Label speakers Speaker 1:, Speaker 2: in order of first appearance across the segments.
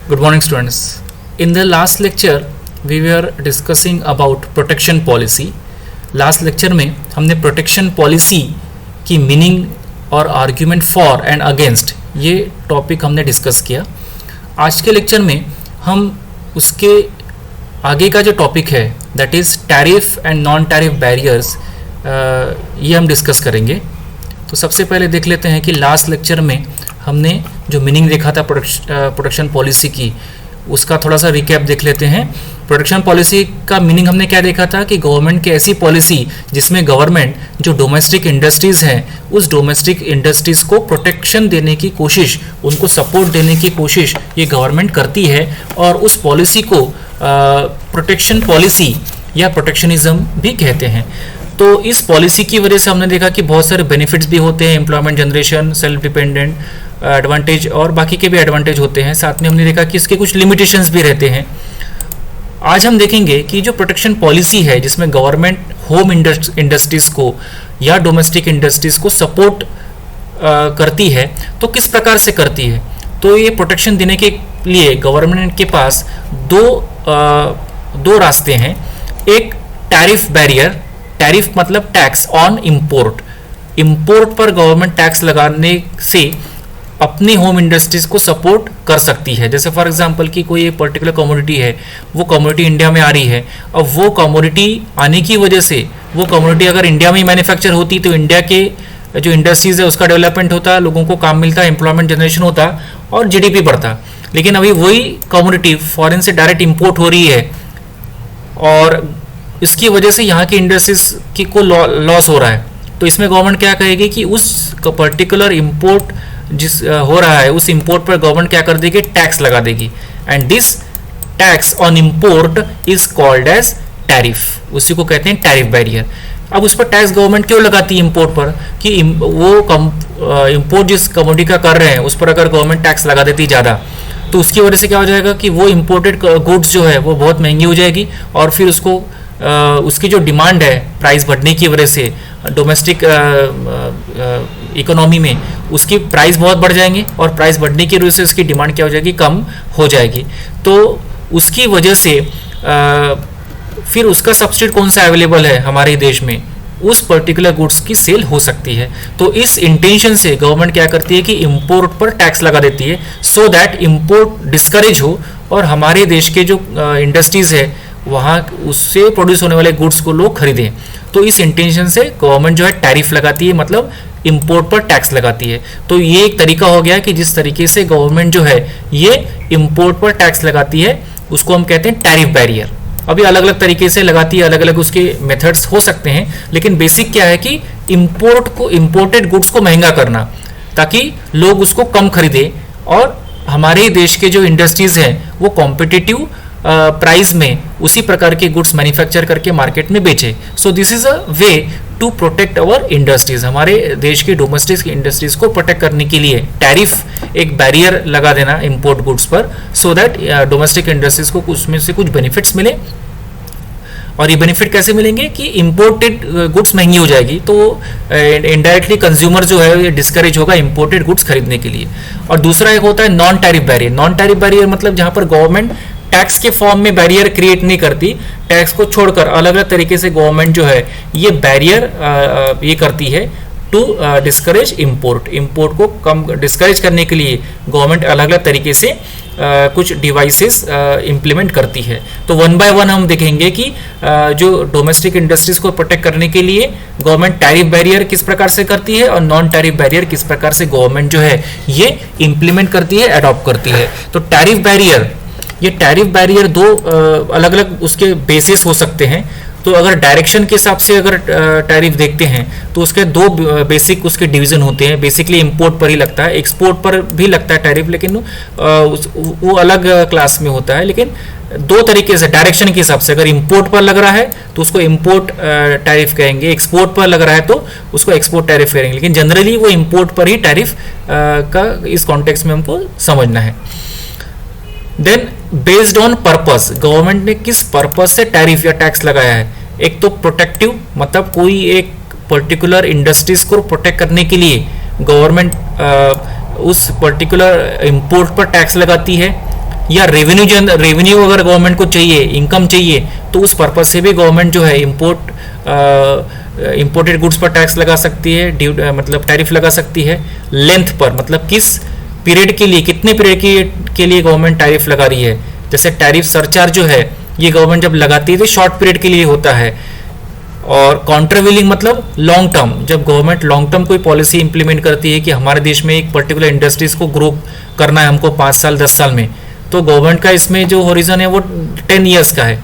Speaker 1: Good morning, students. In the last lecture, we were discussing about protection policy. Last lecture में हमने protection policy की meaning और argument for and against ये topic हमने discuss किया. आज के लेक्चर में हम उसके आगे का जो टॉपिक है that is tariff and non tariff barriers, ये हम डिस्कस करेंगे. तो सबसे पहले देख लेते हैं कि लास्ट लेक्चर में हमने जो मीनिंग देखा था प्रोटेक्शन पॉलिसी की, उसका थोड़ा सा रिकैप देख लेते हैं. प्रोटेक्शन पॉलिसी का मीनिंग हमने क्या देखा था कि गवर्नमेंट की ऐसी पॉलिसी जिसमें गवर्नमेंट जो डोमेस्टिक इंडस्ट्रीज़ हैं उस डोमेस्टिक इंडस्ट्रीज़ को प्रोटेक्शन देने की कोशिश, उनको सपोर्ट देने की कोशिश ये गवर्नमेंट करती है, और उस पॉलिसी को प्रोटेक्शन पॉलिसी या प्रोटेक्शनिज्म भी कहते हैं. तो इस पॉलिसी की वजह से हमने देखा कि बहुत सारे बेनिफिट्स भी होते हैं, employment generation, self dependent advantage और बाकी के भी एडवांटेज होते हैं. साथ में हमने देखा कि इसके कुछ लिमिटेशंस भी रहते हैं. आज हम देखेंगे कि जो प्रोटेक्शन पॉलिसी है जिसमें गवर्नमेंट होम इंडस्ट्रीज़ को या डोमेस्टिक इंडस्ट्रीज़ को सपोर्ट करती है, तो किस प्रकार से करती है. तो ये प्रोटेक्शन देने के लिए गवर्नमेंट के पास दो रास्ते हैं. एक टैरिफ बैरियर, टैरिफ मतलब टैक्स ऑन इंपोर्ट. इंपोर्ट पर गवर्नमेंट टैक्स लगाने से अपनी होम इंडस्ट्रीज को सपोर्ट कर सकती है. जैसे फॉर एग्जांपल कि कोई एक पर्टिकुलर कमोडिटी है, वो कमोडिटी इंडिया में आ रही है. अब वो कमोडिटी आने की वजह से वो कमोडिटी अगर इंडिया में ही मैन्युफैक्चर होती तो इंडिया के जो इंडस्ट्रीज है उसका डेवलपमेंट होता, लोगों को काम मिलता, एम्प्लॉयमेंट जनरेशन होता और जीडीपी बढ़ता. लेकिन अभी वही कमोडिटी फॉरेन से डायरेक्ट इम्पोर्ट हो रही है और इसकी वजह से यहाँ की इंडस्ट्रीज की को लॉस हो रहा है. तो इसमें गवर्नमेंट क्या कहेगी कि उस पर्टिकुलर इम्पोर्ट जिस हो रहा है उस इंपोर्ट पर गवर्नमेंट क्या कर देगी, टैक्स लगा देगी. And this tax on import is called as tariff. उसी को कहते हैं टैरिफ बैरियर. अब उस पर टैक्स गवर्नमेंट क्यों लगाती है इंपोर्ट पर, कि वो इंपोर्ट जिस कमोडिटी का कर रहे हैं उस पर अगर गवर्नमेंट टैक्स लगा देती ज़्यादा तो उसकी वजह से क्या हो जाएगा कि वो इम्पोर्टेड गुड्स जो है वो बहुत महंगी हो जाएगी और फिर उसको उसकी जो डिमांड है प्राइस बढ़ने की वजह से डोमेस्टिक इकोनॉमी में उसकी प्राइस बहुत बढ़ जाएंगे और प्राइस बढ़ने की वजह से उसकी डिमांड क्या हो जाएगी, कम हो जाएगी. तो उसकी वजह से फिर उसका सब्सिट्यूट कौन सा अवेलेबल है हमारे देश में, उस पर्टिकुलर गुड्स की सेल हो सकती है. तो इस इंटेंशन से गवर्नमेंट क्या करती है कि इंपोर्ट पर टैक्स लगा देती है सो दैट इंपोर्ट डिस्करेज हो और हमारे देश के जो इंडस्ट्रीज़ है वहाँ उससे प्रोड्यूस होने वाले गुड्स को लोग खरीदें. तो इस इंटेंशन से गवर्नमेंट जो है टैरिफ लगाती है, मतलब इंपोर्ट पर टैक्स लगाती है. तो ये एक तरीका हो गया कि जिस तरीके से गवर्नमेंट जो है ये इंपोर्ट पर टैक्स लगाती है उसको हम कहते हैं टैरिफ बैरियर. अभी अलग अलग तरीके से लगाती है, अलग अलग उसके मेथड्स हो सकते हैं, लेकिन बेसिक क्या है कि इंपोर्टेड गुड्स को महंगा करना ताकि लोग उसको कम खरीदें और हमारे देश के जो इंडस्ट्रीज हैं वो कॉम्पिटिटिव प्राइस में उसी प्रकार के गुड्स मैन्युफैक्चर करके मार्केट में बेचे. So this is a way to protect our industries. हमारे देश की डोमेस्टिक इंडस्ट्रीज को प्रोटेक्ट करने के लिए टैरिफ एक बैरियर लगा देना इंपोर्ट गुड्स पर, सो दैट डोमेस्टिक इंडस्ट्रीज को उसमें से कुछ बेनिफिट्स मिले. और ये बेनिफिट कैसे मिलेंगे कि इंपोर्टेड गुड्स महंगी हो जाएगी तो इनडायरेक्टली कंज्यूमर जो है ये डिस्करेज होगा इंपोर्टेड गुड्स खरीदने के लिए. और दूसरा एक होता है non tariff barrier. Non tariff barrier मतलब जहाँ पर गवर्नमेंट टैक्स के फॉर्म में बैरियर क्रिएट नहीं करती, टैक्स को छोड़कर अलग अलग तरीके से गवर्नमेंट जो है ये बैरियर ये करती है टू डिस्करेज इंपोर्ट. इंपोर्ट को कम डिस्करेज करने के लिए गवर्नमेंट अलग अलग तरीके से कुछ डिवाइसेस इम्प्लीमेंट करती है. तो वन बाय वन हम देखेंगे कि जो डोमेस्टिक इंडस्ट्रीज को प्रोटेक्ट करने के लिए गवर्नमेंट टैरिफ बैरियर किस प्रकार से करती है और नॉन टैरिफ बैरियर किस प्रकार से गवर्नमेंट जो है ये इम्प्लीमेंट करती है, अडॉप्ट करती है. तो टैरिफ बैरियर, ये टैरिफ बैरियर दो अलग अलग उसके बेसिस हो सकते हैं. तो अगर डायरेक्शन के हिसाब से अगर टैरिफ देखते हैं तो उसके दो बेसिक उसके डिवीजन होते हैं. बेसिकली इंपोर्ट पर ही लगता है, एक्सपोर्ट पर भी लगता है टैरिफ, लेकिन वो अलग क्लास में होता है. लेकिन दो तरीके से डायरेक्शन के हिसाब से, अगर इंपोर्ट पर लग रहा है तो उसको इंपोर्ट टैरिफ कहेंगे, एक्सपोर्ट पर लग रहा है तो उसको एक्सपोर्ट टैरिफ कहेंगे. लेकिन जनरली वो इंपोर्ट पर ही टैरिफ का इस कॉन्टेक्स्ट में हमको समझना है. Then based on purpose, government ने किस पर्पस से टैरिफ या टैक्स लगाया है. एक तो प्रोटेक्टिव, मतलब कोई एक पर्टिकुलर इंडस्ट्रीज को प्रोटेक्ट करने के लिए गवर्नमेंट उस पर्टिकुलर इंपोर्ट पर टैक्स लगाती है, या रेवेन्यू अगर गवर्नमेंट को चाहिए, इनकम चाहिए, तो उस पर्पज से भी गवर्नमेंट जो है इंपोर्टेड गुड्स पर टैक्स लगा सकती है, मतलब टैरिफ लगा सकती है। लेंथ पर, मतलब किस पीरियड के लिए, कितने पीरियड के लिए गवर्नमेंट टैरिफ लगा रही है। जैसे टैरिफ सरचार्ज जो है ये गवर्नमेंट जब लगाती है तो शॉर्ट पीरियड के लिए होता है। और काउंटरवीलिंग मतलब लॉन्ग टर्म, जब गवर्नमेंट लॉन्ग टर्म कोई पॉलिसी इंप्लीमेंट करती है कि हमारे देश में एक पर्टिकुलर इंडस्ट्रीज को ग्रो करना है हमको 5 साल 10 साल में, तो गवर्नमेंट का इसमें जो हॉरिजन है वो 10 ईयर्स का है।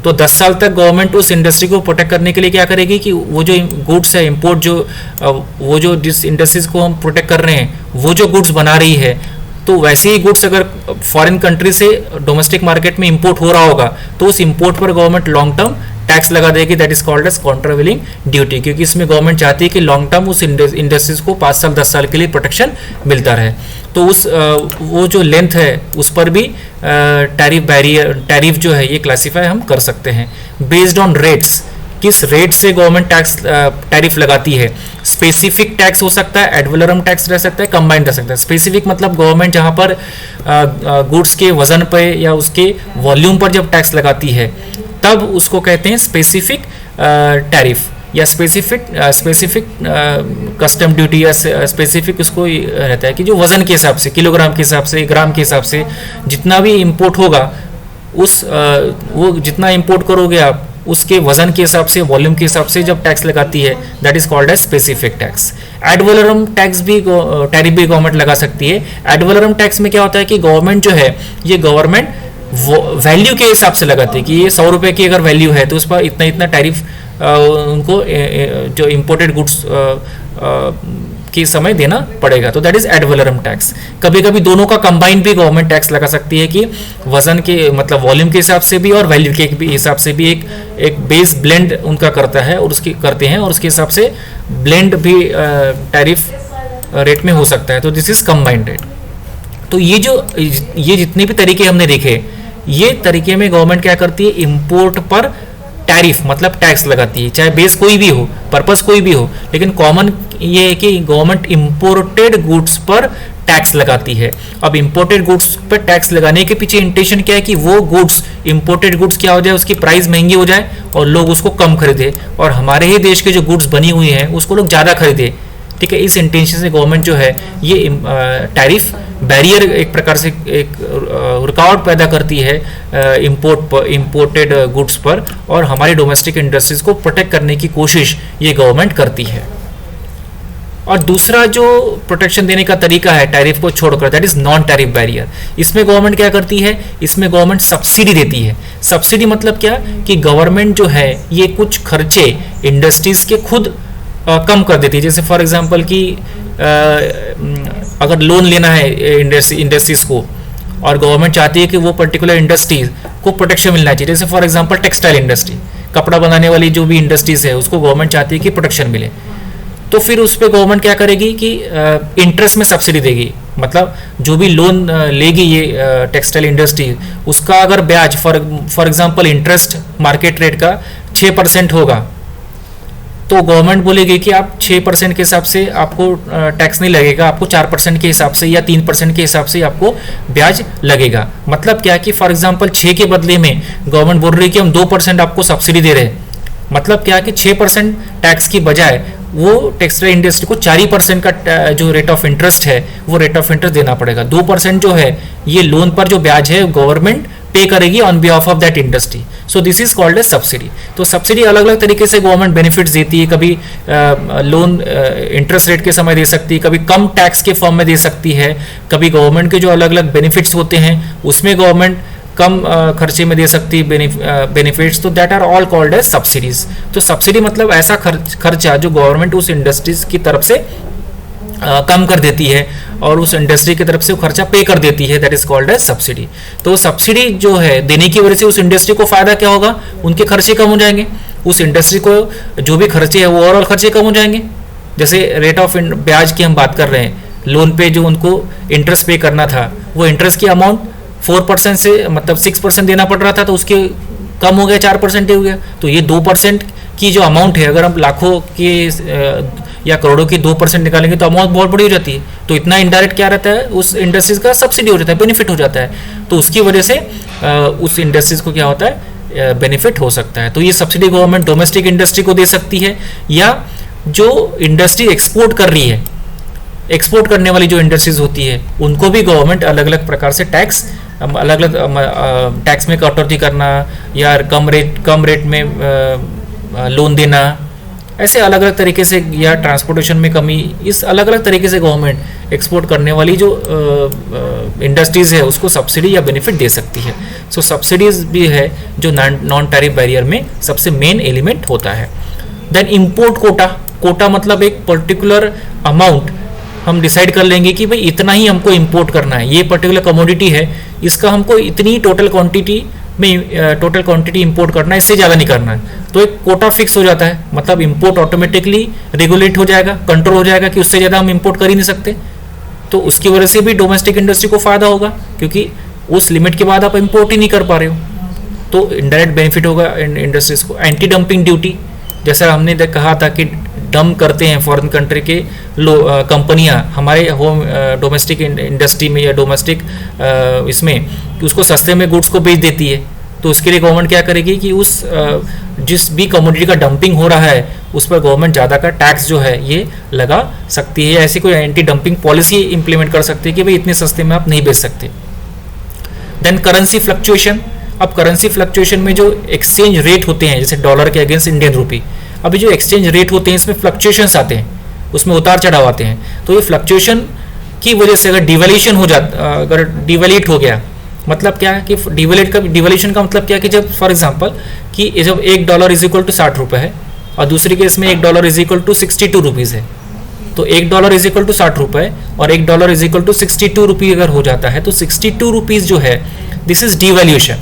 Speaker 1: तो 10 साल तक गवर्नमेंट उस इंडस्ट्री को प्रोटेक्ट करने के लिए क्या करेगी कि वो जो गुड्स है इंपोर्ट, वो जो जिस इंडस्ट्रीज को हम प्रोटेक्ट कर रहे हैं वो जो गुड्स बना रही है, तो वैसे ही गुड्स अगर फॉरेन कंट्री से डोमेस्टिक मार्केट में इंपोर्ट हो रहा होगा तो उस इंपोर्ट पर गवर्नमेंट लॉन्ग टर्म टैक्स लगा देगी। That is called as countervailing duty, क्योंकि इसमें गवर्नमेंट चाहती है कि लॉन्ग टर्म उस इंडस्ट्रीज को 5 साल 10 साल के लिए प्रोटेक्शन मिलता रहे। तो उस वो जो लेंथ है उस पर भी टैरिफ जो है ये क्लासीफाई हम कर सकते हैं। बेस्ड ऑन रेट्स, किस रेट से गवर्नमेंट टैरिफ लगाती है। स्पेसिफिक टैक्स हो सकता है, एड वैलोरम टैक्स रह सकता है, कंबाइंड रह सकता है। स्पेसिफिक मतलब गवर्नमेंट जहां पर गुड्स के वजन पे या उसके वॉल्यूम पर जब टैक्स लगाती है तब उसको कहते हैं स्पेसिफिक टैरिफ या स्पेसिफिक कस्टम ड्यूटी, या स्पेसिफिक उसको रहता है कि जो वजन के हिसाब से, किलोग्राम के हिसाब से, ग्राम के हिसाब से जितना भी इंपोर्ट होगा वो जितना इंपोर्ट करोगे आप उसके वजन के हिसाब से, वॉल्यूम के हिसाब से जब टैक्स लगाती है that is called as specific tax. Ad valorem tax भी टैरिफ भी गवर्नमेंट लगा सकती है। एड वैलोरम टैक्स में क्या होता है कि गवर्नमेंट जो है ये गवर्नमेंट वैल्यू के हिसाब से लगाती है कि ये 100 रुपए की अगर वैल्यू है तो उस पर इतना इतना टैरिफ उनको जो इंपोर्टेड गुड्स के समय देना पड़ेगा। तो that is add valorem tax. कभी कभी दोनों का कंबाइन भी गवर्नमेंट टैक्स लगा सकती है कि वजन के मतलब वॉल्यूम के हिसाब से भी और वैल्यू के भी हिसाब से भी एक बेस ब्लेंड उनका करता है और उसकी करते हैं और उसके हिसाब से ब्लेंड भी टैरिफ रेट में हो सकता है। तो दिस इज कंबाइंड रेट। तो ये जितने भी तरीके हमने देखे, ये तरीके में गवर्नमेंट क्या करती है, इंपोर्ट पर टैरिफ मतलब टैक्स लगाती है, चाहे बेस कोई भी हो, पर्पस कोई भी हो, लेकिन कॉमन ये है कि गवर्नमेंट इंपोर्टेड गुड्स पर टैक्स लगाती है। अब इंपोर्टेड गुड्स पर टैक्स लगाने के पीछे इंटेंशन क्या है कि वो गुड्स, इंपोर्टेड गुड्स क्या हो जाए, उसकी प्राइस महंगी हो जाए और लोग उसको कम खरीदे और हमारे ही देश के जो गुड्स बनी हुई हैं उसको लोग ज़्यादा खरीदे। ठीक है, इस इंटेंशन से गवर्नमेंट जो है ये टैरिफ बैरियर एक प्रकार से एक रुकावट पैदा करती है इंपोर्टेड गुड्स पर और हमारी डोमेस्टिक इंडस्ट्रीज को प्रोटेक्ट करने की कोशिश ये गवर्नमेंट करती है। और दूसरा जो प्रोटेक्शन देने का तरीका है टैरिफ को छोड़कर, that is non tariff barrier. इसमें गवर्नमेंट क्या करती है, इसमें गवर्नमेंट सब्सिडी देती है। सब्सिडी मतलब क्या कि गवर्नमेंट जो है ये कुछ खर्चे इंडस्ट्रीज के खुद कम कर देती है। जैसे फॉर एग्जांपल कि अगर लोन लेना है इंडस्ट्रीज को और गवर्नमेंट चाहती है कि वो पर्टिकुलर इंडस्ट्रीज को प्रोटेक्शन मिलना चाहिए, जैसे फॉर एग्जांपल टेक्सटाइल इंडस्ट्री, कपड़ा बनाने वाली जो भी इंडस्ट्रीज है उसको गवर्नमेंट चाहती है कि प्रोटेक्शन मिले, तो फिर उस पर गवर्नमेंट क्या करेगी कि इंटरेस्ट में सब्सिडी देगी। मतलब जो भी लोन लेगी ये टेक्सटाइल इंडस्ट्री, उसका अगर ब्याज for example interest market rate का 6% होगा तो गवर्नमेंट बोलेगी कि आप 6% के हिसाब से आपको टैक्स नहीं लगेगा, आपको 4% के हिसाब से या 3% के हिसाब से आपको ब्याज लगेगा। मतलब क्या कि फॉर एग्जांपल 6 के बदले में गवर्नमेंट बोल रही है कि हम 2% आपको सब्सिडी दे रहे हैं। मतलब क्या कि 6% टैक्स की बजाय वो टेक्सटाइल इंडस्ट्री को 4% का जो रेट ऑफ इंटरेस्ट है वो रेट ऑफ इंटरेस्ट देना पड़ेगा। 2% जो है ये लोन पर जो ब्याज है गवर्नमेंट पे करेगी on behalf of that industry. So this is called as subsidy. तो सब्सिडी अलग अलग तरीके से गवर्नमेंट बेनिफिट्स देती है, कभी लोन इंटरेस्ट रेट के समय दे सकती है, कभी कम टैक्स के फॉर्म में दे सकती है, कभी गवर्नमेंट के जो अलग अलग बेनिफिट्स होते हैं उसमें गवर्नमेंट कम खर्चे में दे सकती है बेनिफिट्स। तो that are all called as subsidies. तो सब्सिडी मतलब ऐसा खर्चा जो गवर्नमेंट उस इंडस्ट्रीज की तरफ से कम कर देती है और उस इंडस्ट्री की तरफ से वो खर्चा पे कर देती है, that is called as subsidy. तो सब्सिडी जो है देने की वजह से उस इंडस्ट्री को फायदा क्या होगा, उनके खर्चे कम हो जाएंगे, उस इंडस्ट्री को जो भी खर्चे है वो ओवरऑल खर्चे कम हो जाएंगे। जैसे रेट ऑफ ब्याज की हम बात कर रहे हैं, लोन पे जो उनको इंटरेस्ट पे करना था वो इंटरेस्ट की अमाउंट 4% से मतलब 6% देना पड़ रहा था, तो उसके कम हो गया, 4% हो गया। तो ये 2% की जो अमाउंट है, अगर हम लाखों के या करोड़ों की 2% निकालेंगे तो अमाउंट बहुत बड़ी हो जाती है। तो इतना इनडायरेक्ट क्या रहता है, उस इंडस्ट्रीज का सब्सिडी हो जाता है, बेनिफिट हो जाता है। तो उसकी वजह से उस इंडस्ट्रीज को क्या होता है, बेनिफिट हो सकता है। तो ये सब्सिडी गवर्नमेंट डोमेस्टिक इंडस्ट्री को दे सकती है, या जो इंडस्ट्री एक्सपोर्ट कर रही है, एक्सपोर्ट करने वाली जो इंडस्ट्रीज होती है, उनको भी गवर्नमेंट अलग अलग प्रकार से टैक्स, अलग अलग टैक्स में कटौती करना, या कम रेट में लोन देना, ऐसे अलग अलग तरीके से, या ट्रांसपोर्टेशन में कमी, इस अलग अलग तरीके से गवर्नमेंट एक्सपोर्ट करने वाली जो इंडस्ट्रीज़ है उसको सब्सिडी या बेनिफिट दे सकती है। सो सब्सिडीज भी है जो नॉन टैरिफ बैरियर में सबसे मेन एलिमेंट होता है। देन इम्पोर्ट कोटा, कोटा मतलब एक पर्टिकुलर अमाउंट हम डिसाइड कर लेंगे कि भाई इतना ही हमको इंपोर्ट करना है, ये पर्टिकुलर कमोडिटी है, इसका हमको इतनी टोटल क्वांटिटी इंपोर्ट करना है, इससे ज़्यादा नहीं करना है। तो एक कोटा फिक्स हो जाता है, मतलब इंपोर्ट ऑटोमेटिकली रेगुलेट हो जाएगा, कंट्रोल हो जाएगा कि उससे ज़्यादा हम इंपोर्ट कर ही नहीं सकते। तो उसकी वजह से भी डोमेस्टिक इंडस्ट्री को फायदा होगा, क्योंकि उस लिमिट के बाद आप इंपोर्ट ही नहीं कर पा रहे हो। तो इनडायरेक्ट बेनिफिट होगा इंडस्ट्रीज को। एंटी डंपिंग ड्यूटी, जैसा हमने कहा था कि डंप करते हैं फॉरेन कंट्री के कंपनियां हमारे होम डोमेस्टिक इंडस्ट्री में या डोमेस्टिक इसमें, उसको सस्ते में गुड्स को बेच देती है। तो उसके लिए गवर्नमेंट क्या करेगी कि उस जिस भी कमोडिटी का डंपिंग हो रहा है उस पर गवर्नमेंट ज़्यादा का टैक्स जो है ये लगा सकती है। ऐसी कोई एंटी डंपिंग पॉलिसी इंप्लीमेंट कर सकती है कि भाई इतने सस्ते में आप नहीं बेच सकते। Then currency fluctuation. अब करेंसी फ्लक्चुएशन में जो एक्सचेंज रेट होते हैं, जैसे डॉलर के अगेंस्ट इंडियन रूपी, अभी जो एक्सचेंज रेट होते हैं इसमें फ्लक्चुएशंस आते हैं, उसमें उतार चढ़ाव आते हैं। तो ये फ्लक्चुएशन की वजह से अगर डिवैल्यूएशन हो जाता, अगर डिवैल्यूएट हो गया, मतलब क्या है कि डिवैल्यूएशन का मतलब क्या है कि जब फॉर एग्जांपल कि जब $1 इज इक्वल टू 60 रुपये है और दूसरी केस में $1 इज इक्वल टू 62 रुपीज़ है, तो $1 इज इक्वल टू 60 रुपये और $1 इज इक्वल टू 62 रुपये अगर हो जाता है तो 62 रुपीज़ जो है दिस इज डिवैल्यूएशन।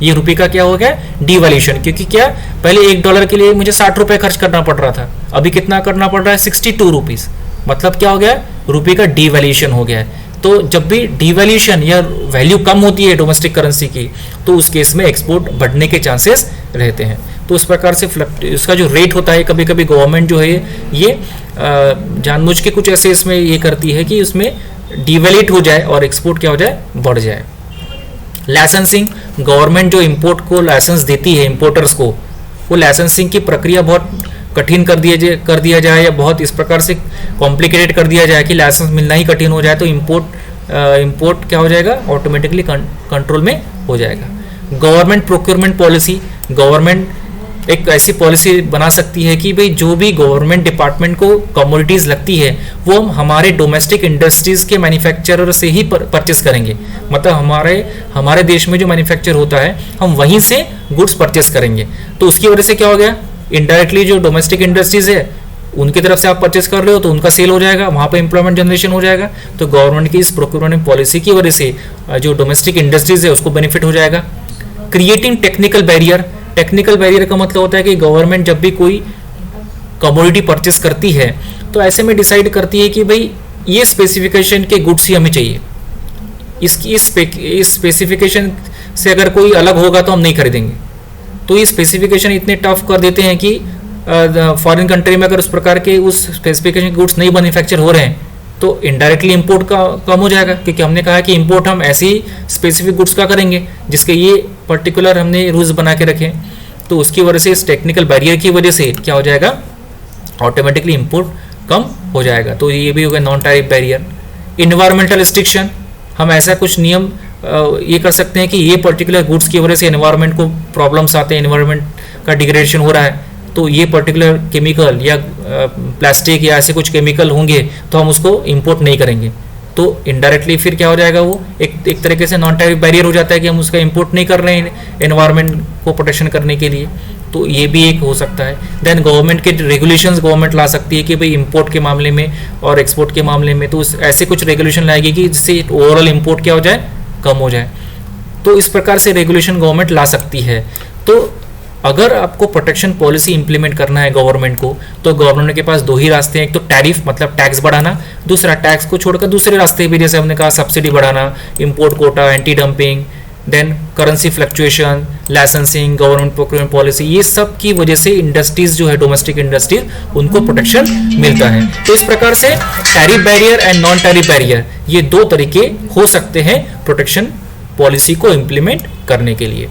Speaker 1: ये रुपये का क्या हो गया, डिवैल्यूएशन। क्योंकि क्या पहले $1 के लिए मुझे 60 रुपये खर्च करना पड़ रहा था, अभी कितना करना पड़ रहा है, 62 रुपीज़। मतलब क्या हो गया, रुपये का डिवैल्यूएशन हो गया है। तो जब भी डिवैल्यूएशन या वैल्यू कम होती है डोमेस्टिक करेंसी की तो उस केस में एक्सपोर्ट बढ़ने के चांसेस रहते हैं। तो उस प्रकार से इसका जो रेट होता है, कभी कभी गवर्नमेंट जो है ये जानबूझ के कुछ ऐसे इसमें ये करती है कि उसमें डिवैल्यूएट हो जाए और एक्सपोर्ट क्या हो जाए, बढ़ जाए। लाइसेंसिंग, गवर्नमेंट जो इंपोर्ट को लाइसेंस देती है इंपोर्टर्स को, वो लाइसेंसिंग की प्रक्रिया बहुत कठिन कर दिया जाए या बहुत इस प्रकार से कॉम्प्लिकेटेड कर दिया जाए कि लाइसेंस मिलना ही कठिन हो जाए, तो इंपोर्ट क्या हो जाएगा, ऑटोमेटिकली कंट्रोल में हो जाएगा। गवर्नमेंट प्रोक्योरमेंट पॉलिसी, गवर्नमेंट एक ऐसी पॉलिसी बना सकती है कि भाई जो भी गवर्नमेंट डिपार्टमेंट को कमोडिटीज़ लगती है वो हम हमारे डोमेस्टिक इंडस्ट्रीज़ के मैन्युफैक्चरर से ही परचेस करेंगे। मतलब हमारे देश में जो मैन्युफैक्चर होता है हम वहीं से गुड्स परचेस करेंगे। तो उसकी वजह से क्या हो गया, इनडायरेक्टली जो डोमेस्टिक इंडस्ट्रीज है उनकी तरफ से आप परचेस कर रहे हो तो उनका सेल हो जाएगा, वहाँ पे एम्प्लॉयमेंट जनरेशन हो जाएगा। तो गवर्नमेंट की इस प्रोक्योरमेंट पॉलिसी की वजह से जो डोमेस्टिक इंडस्ट्रीज है उसको बेनिफिट हो जाएगा। Creating technical barrier, technical barrier का मतलब होता है कि गवर्नमेंट जब भी कोई कमोडिटी परचेस करती है तो ऐसे में डिसाइड करती है कि भाई ये स्पेसिफिकेशन के गुड्स ही हमें चाहिए, इस स्पेसिफिकेशन से अगर कोई अलग होगा तो हम नहीं खरीदेंगे। तो ये स्पेसिफिकेशन इतने टफ कर देते हैं कि फॉरेन कंट्री में अगर उस प्रकार के उस स्पेसिफिकेशन गुड्स नहीं मैन्युफैक्चर हो रहे हैं तो इनडायरेक्टली इंपोर्ट का कम हो जाएगा, क्योंकि हमने कहा कि इंपोर्ट हम ऐसे ही स्पेसिफिक गुड्स का करेंगे जिसके ये पर्टिकुलर हमने रूल्स बना के रखे। तो उसकी वजह से इस टेक्निकल बैरियर की वजह से क्या हो जाएगा, ऑटोमेटिकली इंपोर्ट कम हो जाएगा। तो ये भी हो गया non tariff barrier. Environmental restriction, हम ऐसा कुछ नियम ये कर सकते हैं कि ये पर्टिकुलर गुड्स की वजह से एनवायरनमेंट को प्रॉब्लम्स आते हैं, एनवायरनमेंट का डिग्रेडेशन हो रहा है, तो ये पर्टिकुलर केमिकल या प्लास्टिक या ऐसे कुछ केमिकल होंगे तो हम उसको इंपोर्ट नहीं करेंगे। तो इनडायरेक्टली फिर क्या हो जाएगा, वो एक तरीके से नॉन टैरिफ बैरियर हो जाता है कि हम उसका इंपोर्ट नहीं कर रहे हैं एनवायरनमेंट को प्रोटेक्शन करने के लिए। तो ये भी एक हो सकता है। देन गवर्नमेंट के रेगुलेशंस गवर्नमेंट ला सकती है कि भाई इंपोर्ट के मामले में और एक्सपोर्ट के मामले में तो ऐसे कुछ रेगुलेशन लाएगी कि जिससे ओवरऑल इंपोर्ट क्या हो जाए, कम हो जाए। तो इस प्रकार से रेगुलेशन गवर्नमेंट ला सकती है। तो अगर आपको प्रोटेक्शन पॉलिसी इंप्लीमेंट करना है गवर्नमेंट को तो गवर्नमेंट के पास दो ही रास्ते हैं, एक तो टैरिफ मतलब टैक्स बढ़ाना, दूसरा टैक्स को छोड़कर दूसरे रास्ते भी, जैसे हमने कहा सब्सिडी बढ़ाना, import quota, anti dumping, then currency fluctuation, licensing, government procurement policy, ये सब की वजह से इंडस्ट्रीज जो है, डोमेस्टिक इंडस्ट्रीज, उनको प्रोटेक्शन मिलता है। तो इस प्रकार से tariff barrier and non tariff barrier, ये दो तरीके हो सकते हैं प्रोटेक्शन पॉलिसी को इंप्लीमेंट करने के लिए।